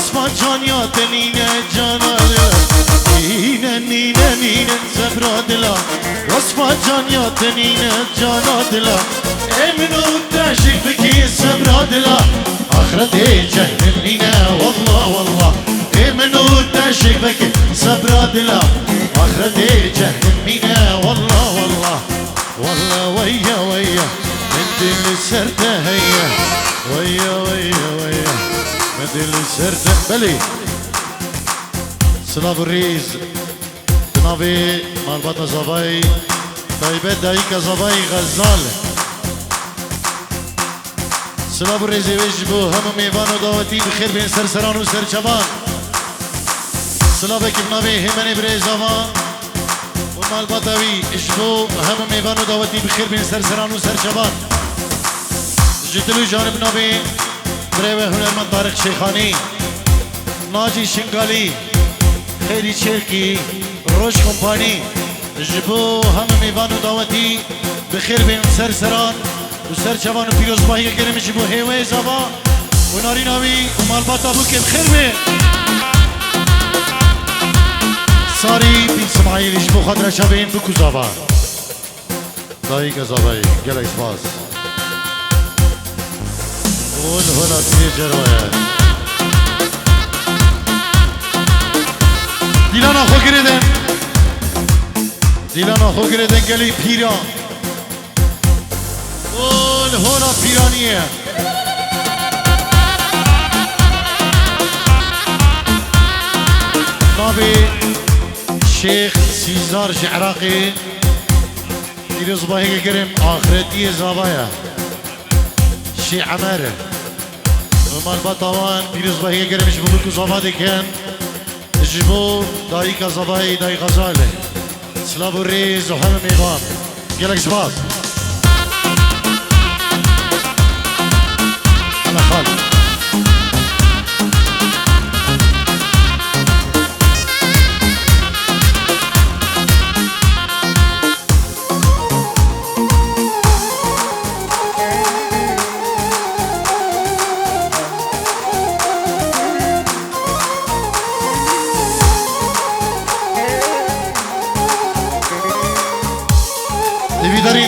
رسما جانيات نينة جانا دلا نينة نينة نينة زبرا دلا رسما جانيات نينة جانا دلا امنو تاشق بكي زبرا دلا آخرتي جهنمينا والله والله امنو تاشق بكي زبرا دلا آخرتي جهنمينا والله والله والله ويا ويا انت اللي سرته هيا ويا ويا ويا انت اللي سرته بلي سلاف الريز تنافي مالباتا زباي طيبة دايكا زباي غزال سلاف الريز ويجبو هم ميوان و دعوتي بخير بين سرسران و سرچبان سلافك بنافي همني بريزاوان ومال بطوي اشبو هم ميوان و دعوتي بخير بين سرسران و سرچبان جدلو جانب نافي بريوه هنرمند طارق شيخاني ناجي شنغالي خيري شيركي روش كومباني جبو هم ميوان و دعوتي بخير بين سرسران و سرچبان و پیروز باهی گرم جبو هیوه زبا و ناری ناوی و مال بطابو که بخير بين ساري بن سماعيل يشبو خضرة شابين بكو زابا دايقة زاباي قلق سباس قول هنا تري جروايا ديلانا خو گردن ديلانا خو گردن قلي پیران قول هنا پیرانية نابي شيخ سيزار جعراقي يرز باهي قرم آخرتي زابايا شي عمارة ومال بطوان يرز باهي قرم يجبو بكو زابادي كان يجبو دايكا زاباي داي غزالة سلابو الريز وحمم إيغام قلق سباس أنا خالد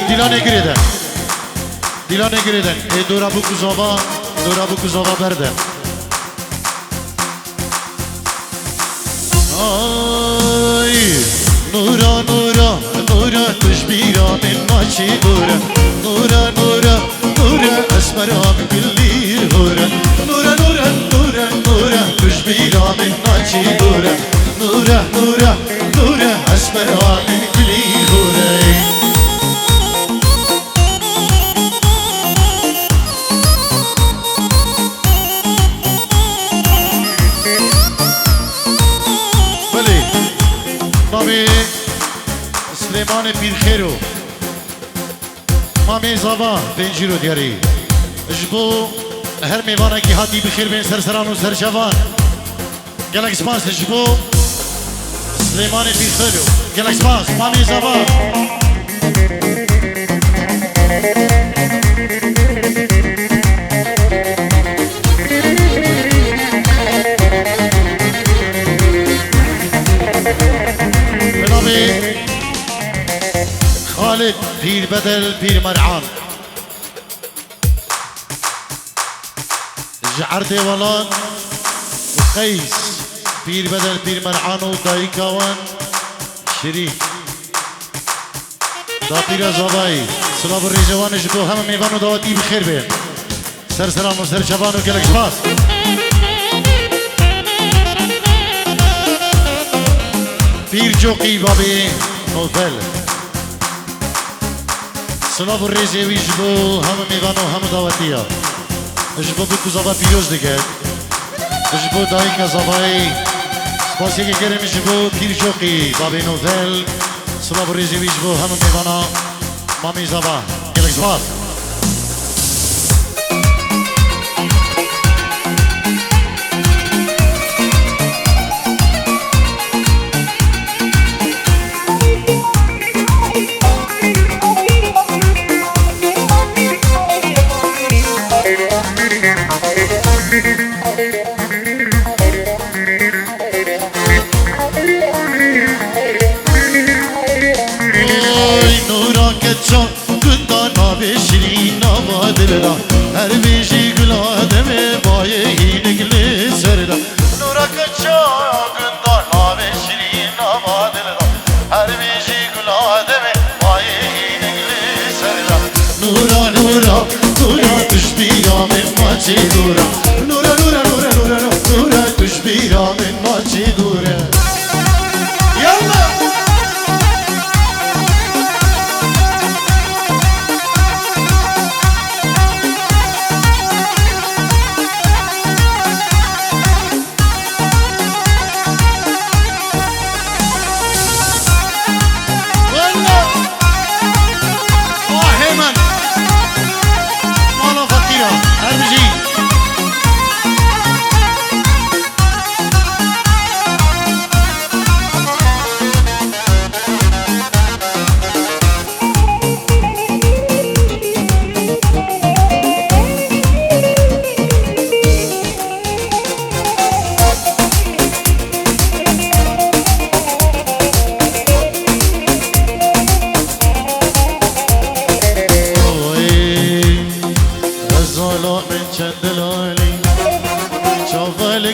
دیلانه گریدن دیلانه گریدن ای دورا بو کزاوا بردن آی نورا نورا نورا تشبیرا من ماچی دورا نورا نورا نورا اسمرا من بلی هورا نورا نورا نورا نورا تشبیرا من ماچی دورا نورا نورا نورا اسمرا من بلی هورا سلیمان پیرخیرو مامی زبا پنجیرو دیاری جبو هر میوانه کی هاتی بخیر بین سرسران و سرشوان گلک سپاس جبو سلیمان پیرخیرو گلک سپاس مامی زبا خالد پیر بدل پیر مرعان جعر دیوالان و قیس پیر بدل پیر مرعان و دایکاوان شریک دا پیر زابایی سلام الرجوان جبو همه میوان و دواتی بخیر بین سر سلام و سر شبان و گلک سپاس پیر جوقی بابی نوفل سلاف الرزي ويجبو هم ميوانو هم دعوتيا جبو بكو زبا بيروز ديگه جبو دايكا زباي سپاسی که گرم جبو پیر جوقی بابی نوفل سلاف الرزي ويجبو هم ميوانا مامي زبا گلک سپاس دلدا هر بیجی گل آدم بایه هینگلی سردا نورا کچا گندان نامه شیرین آبا دلدا هر بیجی گل آدم بایه هینگلی سردا نورا نورا نورا توش بیرام ماچی دورا نورا نورا نورا نورا نورا توش بیرام ماچی دورا يلا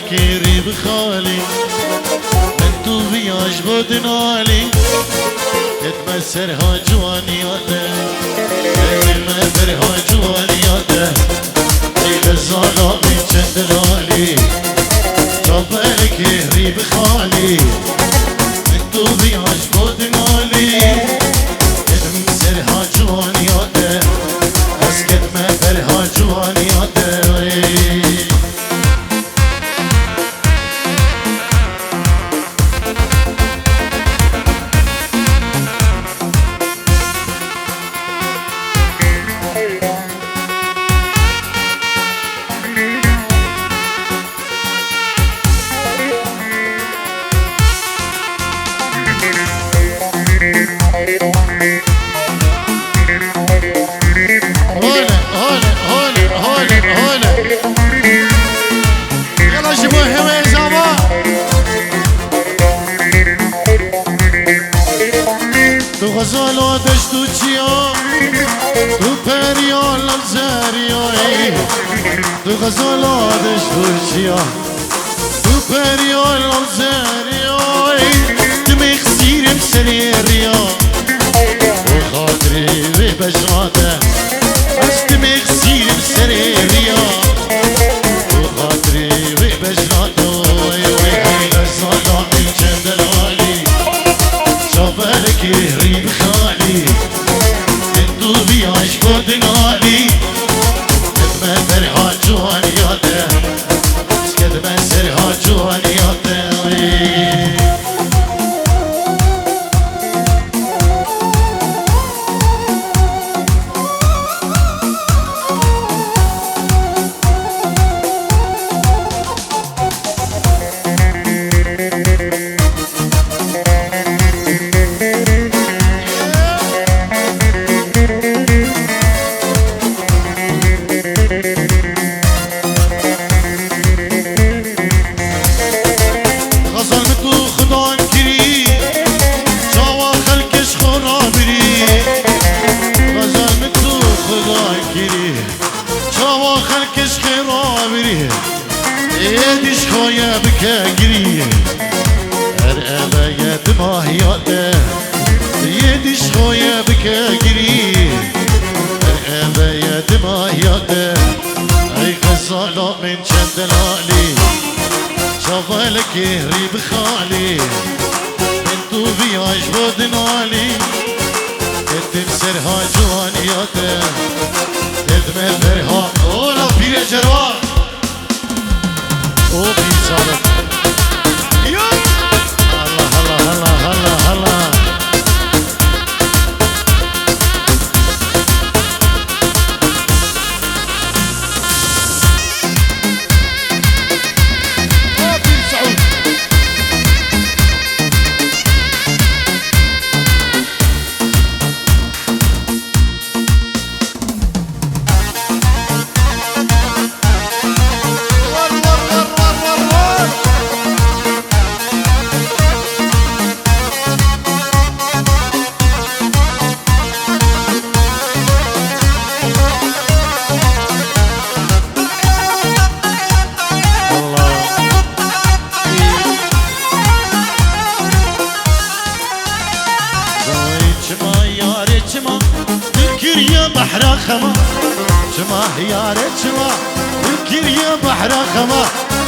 كيري بخالي انتو بياش بدنالي تتمسرها جوانياته تتمسرها جوانياته ليل الظلام من جندلالي شوفالي كيري بخالي انتو بياش بدنالي تتمسرها جوانياته اسكت ما فرها جوانياته غزالو دشتو چیا تو پریال زریایی تو غزالو دشتو چیا تو پریال زریایی تو مخسیرم سری ریا و خاطری و بجاده از تو مخسیرم سری ریا و خاطری و بجاده وی غزالو من جندلالی شوفالك يهري بخالي انتو بيعش بدنالي كدما فرحة جوانياته كدما سرحة جوانياته يديش خويا بكاقري الأبا دماهياته يديش خويا بكاقري الأبا دماهياته أي غزالة من جندلالي شوفالك يهري بخالي انتو بيعش بدنالي تمسرها جوانياته تدمرها اولا بير جروان او بيصالك الله الله الله الله الله War, war, war, war, war, war. يا رجما الكريا بحر خما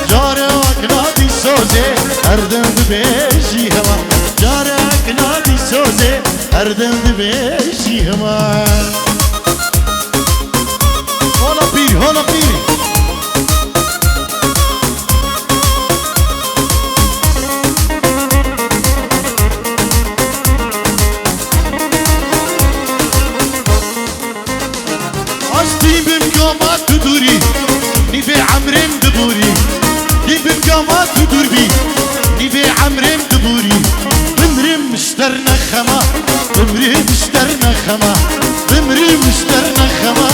جارك نادي سوزي أردم بيشي هما جارك نادي سوزي أردم بيشي هما هلا بيري هلا بيري أصلي بمقامات تدوري نبي عمرين دبوري نبي بمقامات تدوري نبي عمرين دبوري بمري مشترنا خما بمري مشترنا خما بمري مشترنا خما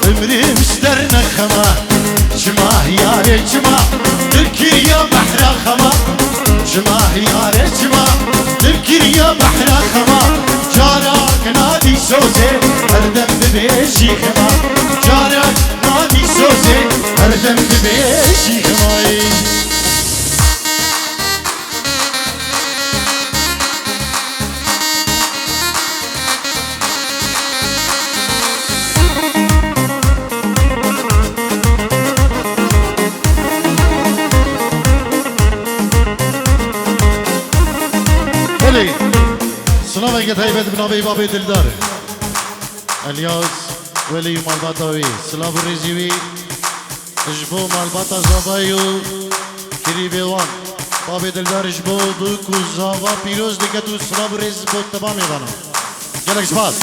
بمري مشترنا خما جماه يا رجما تذكر يا بحر خما جماه يا رجما تذكر يا بحر خما جارك نادي سوزي أردم ببيشي خما جارك نادي سوزي أردم ببيشي خماي بلي سلامك هيبت بنابي بابي دلدار الياس ولي مالباتاوي سلام الرزيوي اجبو مالباتا زابايو كريبيوان بابي دلدار اجبو دوكو زابا بيروز دكتو سلام الرز بو تمامي بانا جالك سباس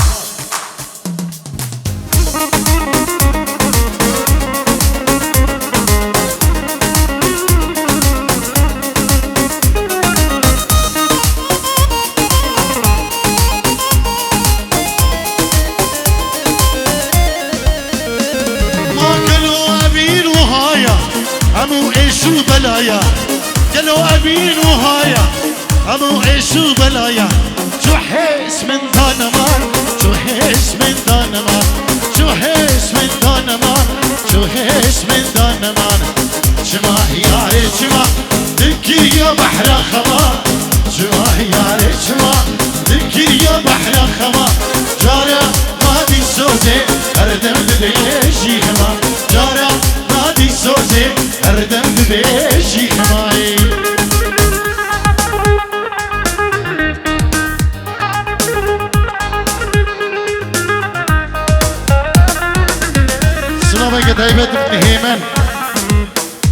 أمو إيشو بلايا قالوا أبين وهايا أمو إيشو بلايا شو حس من دانمان شو حس من دانمان شو حس من دانمان شو حس من دانمان شما يا رجما ذكر يا بحر خما شما يا رجما ذكر يا بحر خما جارا نادي سوزي أردم بديشي خما جارا نادي سوزي أردم ببيشي خماي سلامك دايبت بن هيمن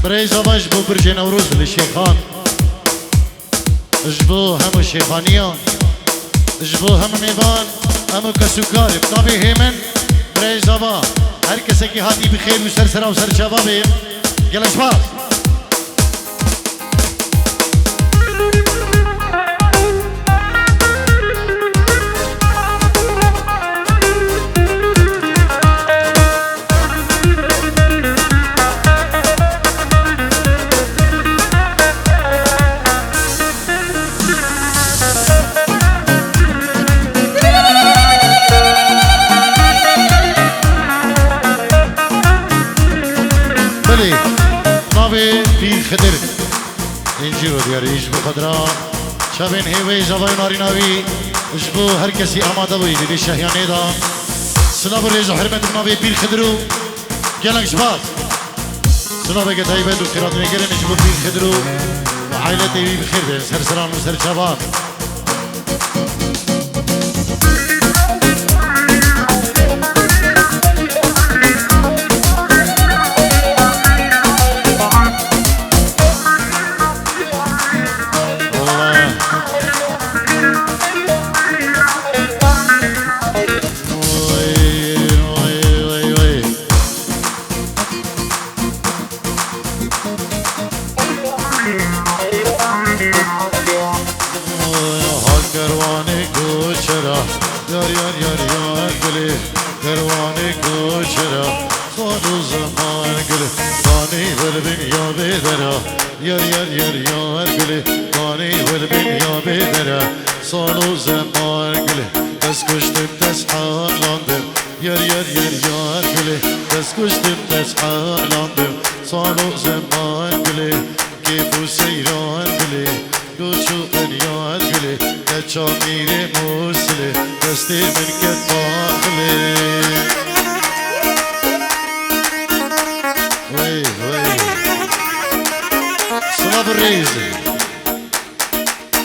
بريزا بجبو برج نوروز للشيخان اجبو همو شيخانيان اجبو هم ميبان همو كسوكار بنابي هيمن بريزا با هر کسی که هاتی بخیر و سرسرا و سرچابه گلش باز خدر اینجی رو دیاری اجبو خدرا شبین هیوی زبای ناریناوی اجبو هر کسی آماده بوی دیدی شهیانه دا سلام ریز و حرمت بناوی پیر خدرو گلنگ شباز سلام که تایبت و خیرات میگرن اجبو پیر خدرو و عائلتی بی بخیر بین سرسران و سرچابان بريز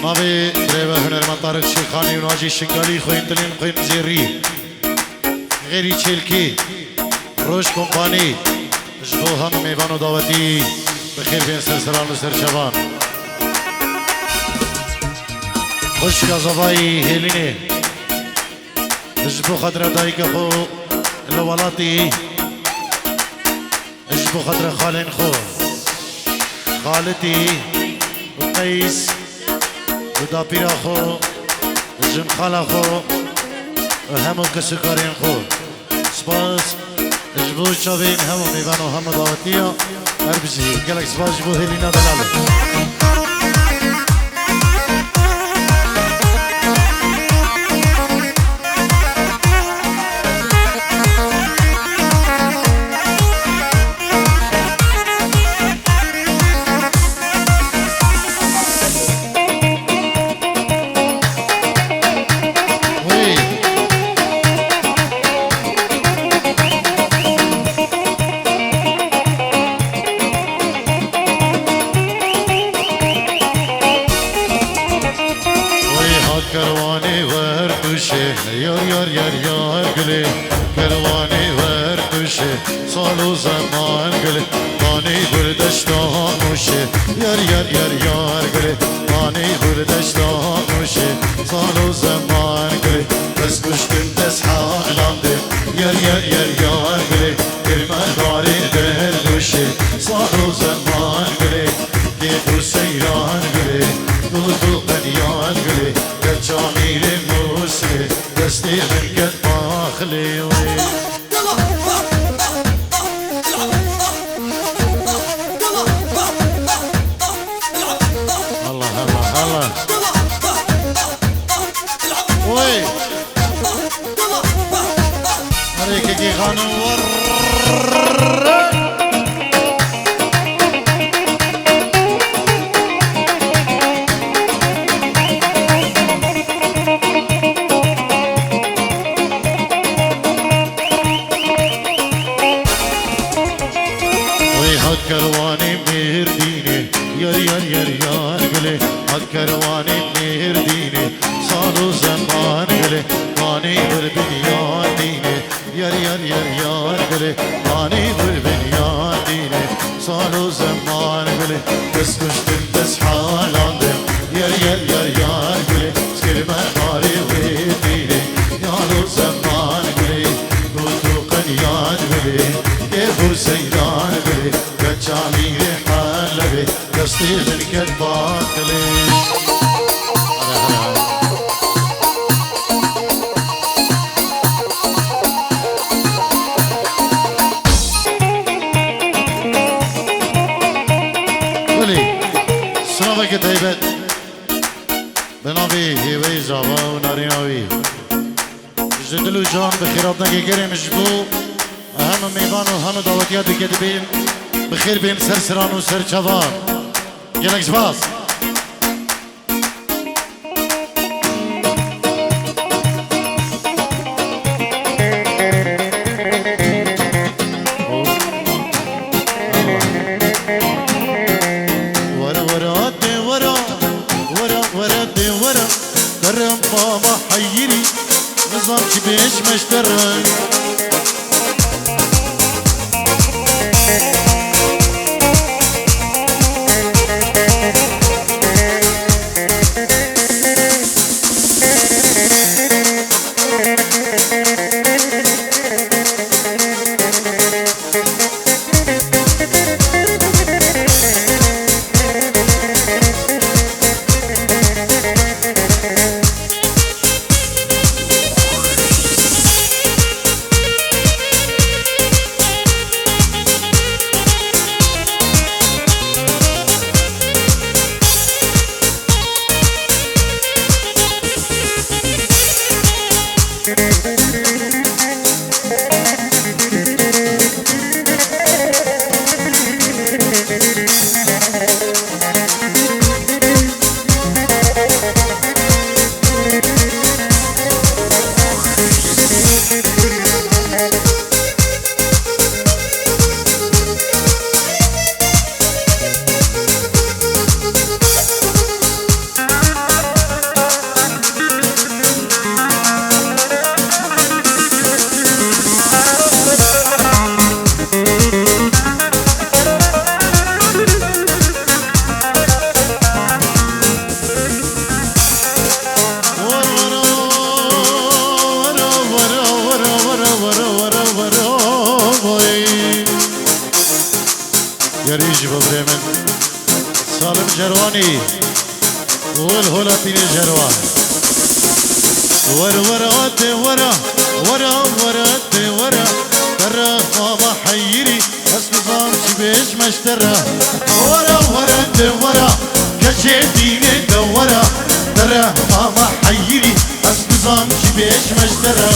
نبي دريبة هنرمند طارق شيخاني وناجي الشنقالي خوين تلين خوين مزيري غيري تشيلكي روش كومباني جبو هم ميوان و دعوتي بخير بين سرسران و سرشبان خوش كازوائي هيليني جبو خدر دايك خو الولاتي جبو خدر خالين خو خالتي وقيس ودابيرا خو جم خالا خو همو كسكارين خو سپاس جبو شاوين همو ميوان و همو دعوتيا هربجي قالك سپاس جبو هيلينا دلالو كرواني وردوشي يار يار يار يار قلي كرواني وردوشي صالو زمان قلي ماني بردشتان وشي يار يار يار يار قلي ماني بردشتان وشي صالو زمان قلي بس كشتم تسحان لاندي يار يار يار يار قلي كرمان داري دردوشي صالو زمان قلي كيفو سيران قلي دو قنيان قلي جميل موسلي دستي من قد ماخلي الله الله الله وي عليك كي خانم كرواني مهرديني يار يار يار يار قلي هاد كرواني مهرديني صاروا زمان قلي ماني بالبنيان ديني يار يار يار يار قلي ماني بالبنيان ديني صاروا زمان قلي بس كشتم بس حالاندم يار يار يار يار قلي سكرما ماري ويديني يارو زمان قلي قلتو قنيان قلي كيفو سيدان قلي جامي حالبي دستي من قد باطلي ولي سلامك طيبت بنابي هيوي زاوا وناريناوي جدلو جان بخيراتنا كي كريم جبو هم ميوان وهم دعوتيات بكتبين بخير بين سرسران و سرچوان گلک سپاس ورا ورا دي ورا ورا ورا دي ورا كرم بابا حيري نظام كي بيش مشترك جرواني والهلا بين جروان ورا ورا ورا ورا ورا ورا ترى بابا حيري بس نظام شبيش مشترى ورا ورا ورا كشيتيني دورا ترى بابا حيري بس نظام شبيش مشترى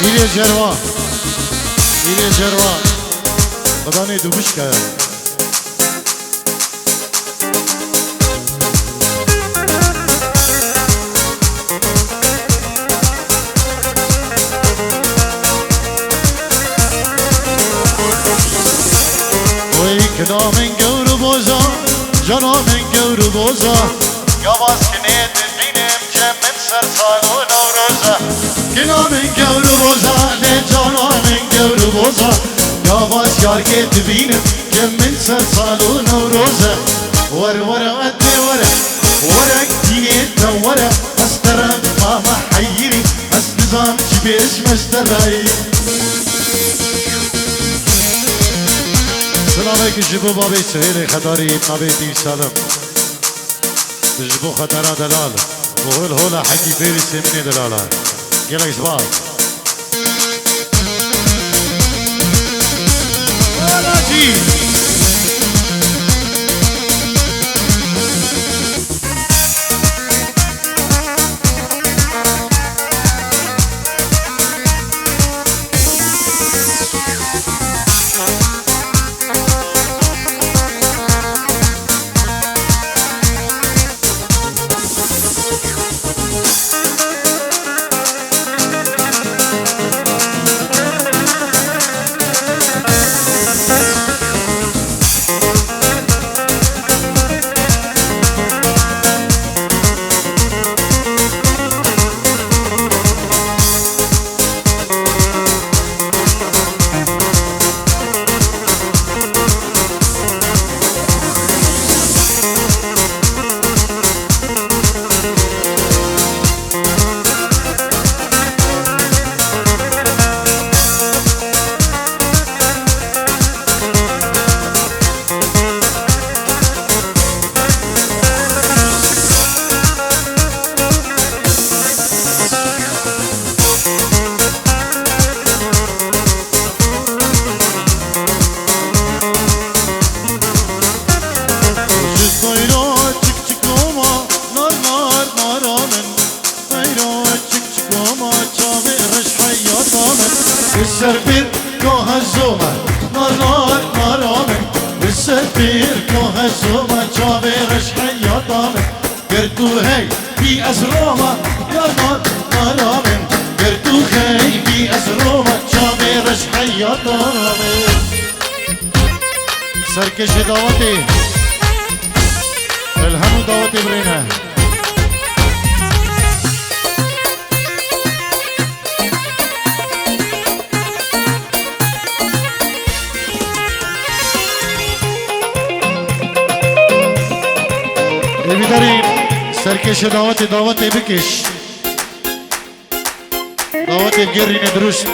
İle cervan, ile cervan. Bada ne dubuş ka? Oy kınamen gavru boza, canamen gavru boza. Yavaş kine dediğim cemmet sarsalı navroza. Kınamen gavru boza, ne canamen gavru boza. Yavaş yar benim cemmet sarsalı navroza. Var var adde var, var dine tavara. Astara mama hayri, astizam çibeş mesteray. سلامك جبو بابي سهيل خداري نبي دي سلام جبو خطرة دلال وهول هولا حكي بيري سمني دلالا يلا إسباب يلا جي السربير كوها الزومة نار نار نار آمن السربير كوها الزومة جابرش حياة آمن قرتو هاي في أسرومة يا نار نار آمن قرتو هاي في أسرومة جابرش حياة آمن سركش دعوتي الهمو دعوتي برينا داریم سرکش دعوت بکش دعوت بگرین درست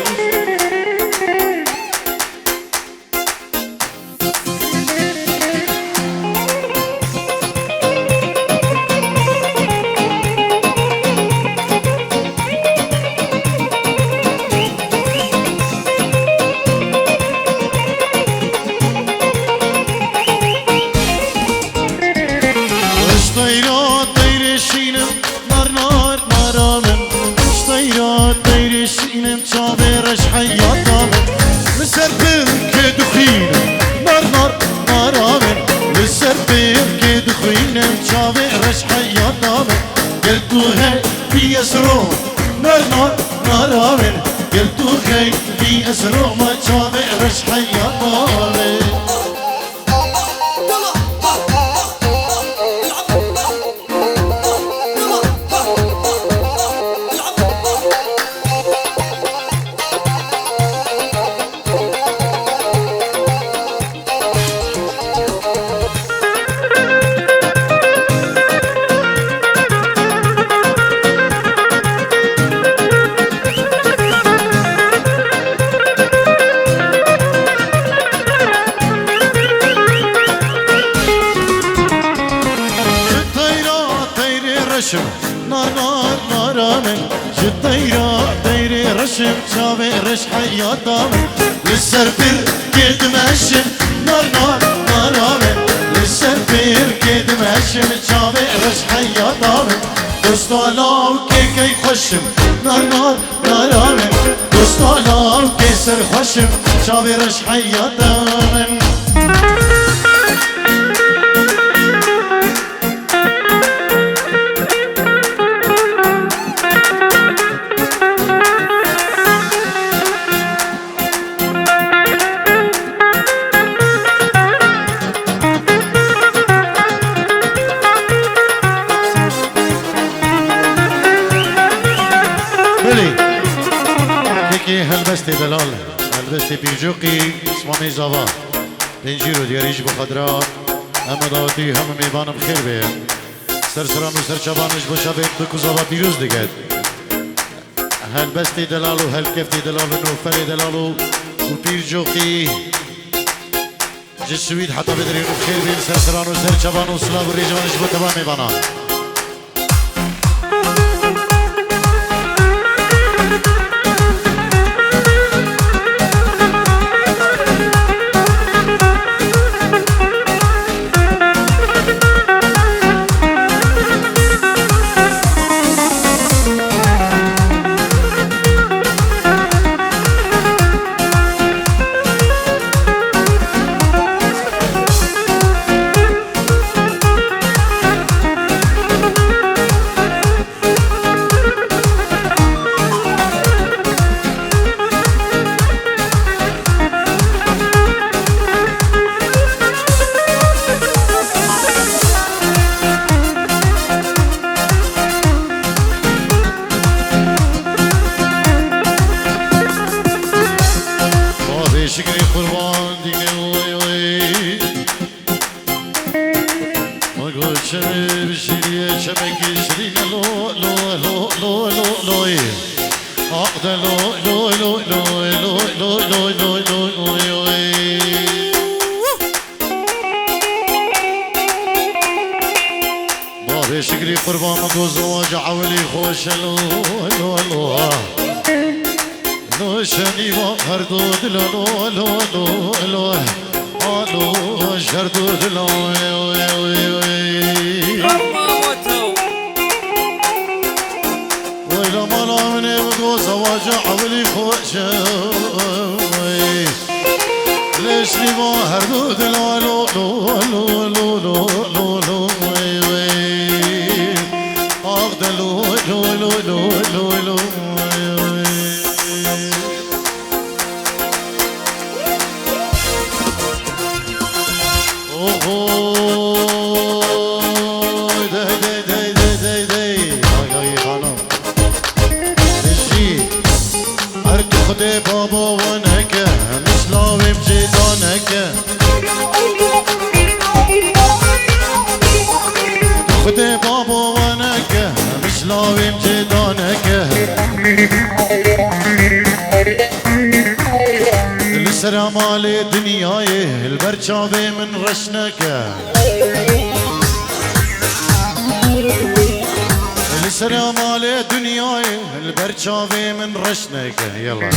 خشم نار نار نارامن جد ديري رشم شاوي رش حياتامن للسربير قد ماشم نار نار نارامن للسربير قد ماشم شاوي رش حياتامن دوستانا كي خشم نار نار نارامن دوستانا كيسر خشم شاوي رش حياتامن هلبستي دلال هلبستي بيجوقي اسمامي زاوا بنجيرو دياريش بخضراء اما داوتي هم ميبان بخير بيه سرسران و سرچابانش بوشا بيت بكو زاوا بيروز دقت هلبستي دلالو هلكفتي دلالو نوفري دلالو و بيجوقي جسويد حتى بدرين بخير بيه سرسران و سرچابان و سلاو و ريجوانش بوتبا ميبانا شكري قربان ديني وي وي ما قلت شمي بشيري شمكي شرينا لو لو لو لو لو لو أقدر لو لو لو لو لو لو لو لو لو لو بابي شكري قربان ما قلت زواج عولي خوش لو لو لو لو شنی و هر دو دل لو لو لو لو لو شر دو دل ويلا مالا مني بقو زواج عولي خوش ليش لي و هر دو دل لو لو لو لو لو لو لو أقدر لو لو لو لو لو لو بابا ونك مش لاوي بجدانك خدي بابا ونك مش لاوي بجدانك السلام على دنياي البرشاوي من رشنك السلام على دنياي البرشاوي من رشنك يلا